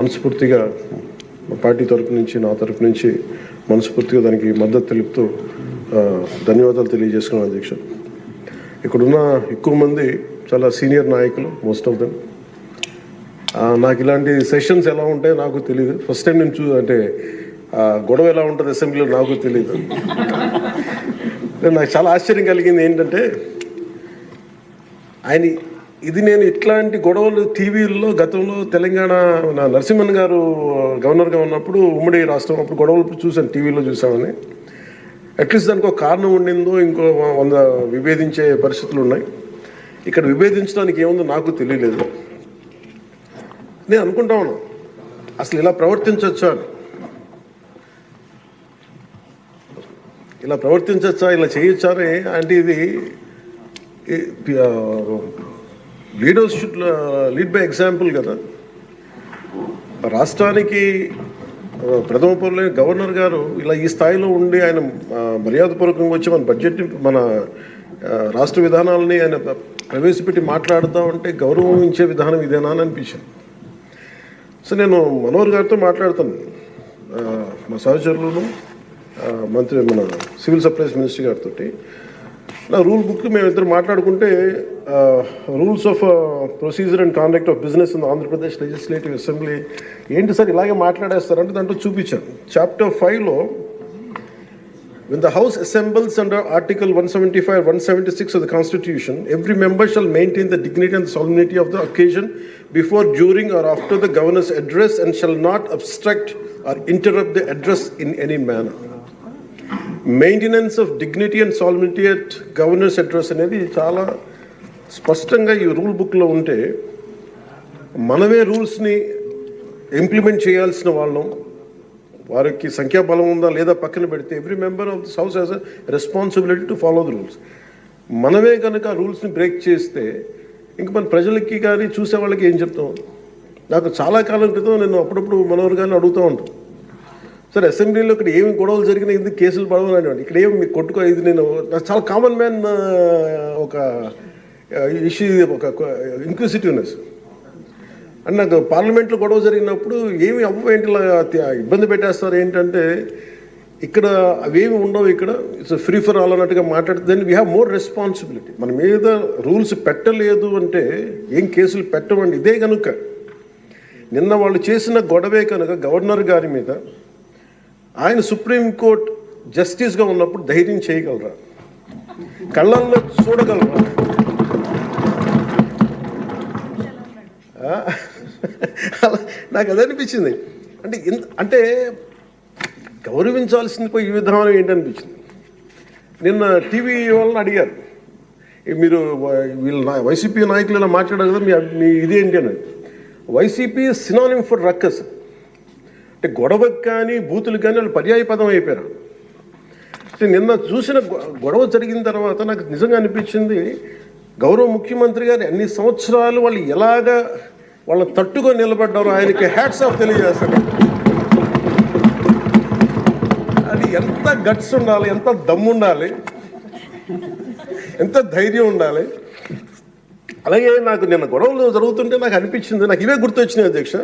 మనస్ఫూర్తిగా పార్టీ తరపు నుంచి నా తరపు నుంచి మనస్ఫూర్తిగా దానికి మద్దతు తెలుపుతూ ధన్యవాదాలు తెలియజేసుకున్నాను అధ్యక్ష. ఇక్కడున్న ఎక్కువ మంది చాలా సీనియర్ నాయకులు, మోస్ట్ ఆఫ్ దెమ్. నాకు ఇలాంటి సెషన్స్ ఎలా ఉంటాయో నాకు తెలియదు. ఫస్ట్ టైం నేను అంటే గొడవ ఎలా ఉంటుంది అసెంబ్లీలో నాకు తెలియదు. నాకు చాలా ఆశ్చర్యం కలిగింది ఏంటంటే నేను ఇట్లాంటి గొడవలు టీవీల్లో గతంలో తెలంగాణ నరసింహన్ గారు గవర్నర్గా ఉన్నప్పుడు ఉమ్మడి రాష్ట్రం అప్పుడు గొడవలు చూసాను, టీవీలో చూసామని. అట్లీస్ట్ దానికి ఒక కారణం ఉండిందో ఇంకో 100 విభేదించే పరిస్థితులు ఉన్నాయి. ఇక్కడ విభేదించడానికి ఏముందో నాకు తెలియలేదు. నేను అనుకుంటా ఉన్నా అసలు ఇలా ప్రవర్తించవచ్చా, ఇలా చేయొచ్చా అంటే ఇది leaders should lead by example కదా. రాష్ట్రానికి ప్రథమ పౌరులు గవర్నర్ గారు ఇలా ఈ స్థాయిలో ఉండి ఆయన మర్యాదపూర్వకంగా వచ్చి మన బడ్జెట్, మన రాష్ట్ర విధానాలని ఆయన ప్రవేశపెట్టి మాట్లాడుతూ ఉంటే గౌరవించే విధానం ఇదేనా అని అనిపించింది. సో నేను మనోహర్ గారితో మాట్లాడుతాను, మా సహచరులను, మంత్రి మన సివిల్ సప్లైస్ మినిస్టర్ గారితో. నా రూల్ బుక్ మేమిద్దరు మాట్లాడుకుంటే rules of procedure and conduct of business in Andhra Pradesh legislative assembly ఏంటి సార్ ఇలాగే మాట్లాడేస్తారంటే దాంట్లో చూపించాను. చాప్టర్ 5లో when the house assembles under article 175 176 of the constitution, every member shall maintain the dignity and the solemnity of the occasion before, during or after the governor's address and shall not obstruct or interrupt the address in any manner. Maintenance of dignity and solemnity at governor's address అనేది చాలా స్పష్టంగా ఈ rule బుక్లో ఉంటే మనమే రూల్స్ని implement చేయాల్సిన వాళ్ళం. వారికి సంఖ్యాబలం ఉందా లేదా పక్కన పెడితే every member of this house has a responsibility to follow the rules. మనమే కనుక ఆ రూల్స్ని బ్రేక్ చేస్తే ఇంక మన ప్రజలకి కానీ చూసే వాళ్ళకి ఏం చెప్తాం. నాకు చాలా కాలం క్రితం నేను అప్పుడప్పుడు మనోహర్ గారిని అడుగుతూ ఉంటాను, సార్ అసెంబ్లీలో ఇక్కడ ఏమి గొడవలు జరిగినా ఎందుకు కేసులు పడవని, ఇక్కడ ఏమి మీకు కొట్టుకో, ఇది నేను నాకు చాలా కామన్ మ్యాన్ ఒక ఇష్యూ, ఒక ఇంక్విజిటివ్నెస్. అండ్ నాకు పార్లమెంట్లో గొడవ జరిగినప్పుడు ఏమి అవ్వేంటి ఇబ్బంది పెట్టేస్తారు ఏంటంటే ఇక్కడ అవేమి ఉండవు, ఇక్కడ ఇట్స్ ఫ్రీ ఫర్ ఆల్ అన్నట్టుగా మాట్లాడితే then we have more responsibility. మన మీద రూల్స్ పెట్టలేదు అంటే ఏం కేసులు పెట్టమండి. ఇదే కనుక నిన్న వాళ్ళు చేసిన గొడవే కనుక గవర్నర్ గారి మీద ఆయన సుప్రీంకోర్టు జస్టిస్గా ఉన్నప్పుడు ధైర్యం చేయగలరా, కళ్ళల్లో చూడగలరా? నాకు అది అనిపించింది. అంటే గౌరవించాల్సింది పోయి ఈ విధానం ఏంటనిపించింది. నిన్న టీవీ వాళ్ళని అడిగారు, మీరు వీళ్ళు వైసీపీ నాయకులు ఇలా మాట్లాడారు కదా, మీ ఇదేంటి అని. YCP synonym for ruckus. అంటే గొడవకు కానీ బూతులకు కానీ వాళ్ళు పర్యాయ పదం అయిపోయారు. అంటే నిన్న చూసిన గొడవ జరిగిన తర్వాత నాకు నిజంగా అనిపించింది, గౌరవ ముఖ్యమంత్రి గారు అన్ని సంవత్సరాలు వాళ్ళు ఎలాగా వాళ్ళని తట్టుకొని నిలబడ్డారో ఆయనకి హ్యాట్స్ ఆఫ్ తెలియజేస్తారు. అది ఎంత గట్స్ ఉండాలి, ఎంత దమ్ము ఉండాలి, ఎంత ధైర్యం ఉండాలి. అలాగే నాకు నిన్న గొడవలు జరుగుతుంటే నాకు అనిపించింది, నాకు ఇవే గుర్తొచ్చినాయి అధ్యక్ష.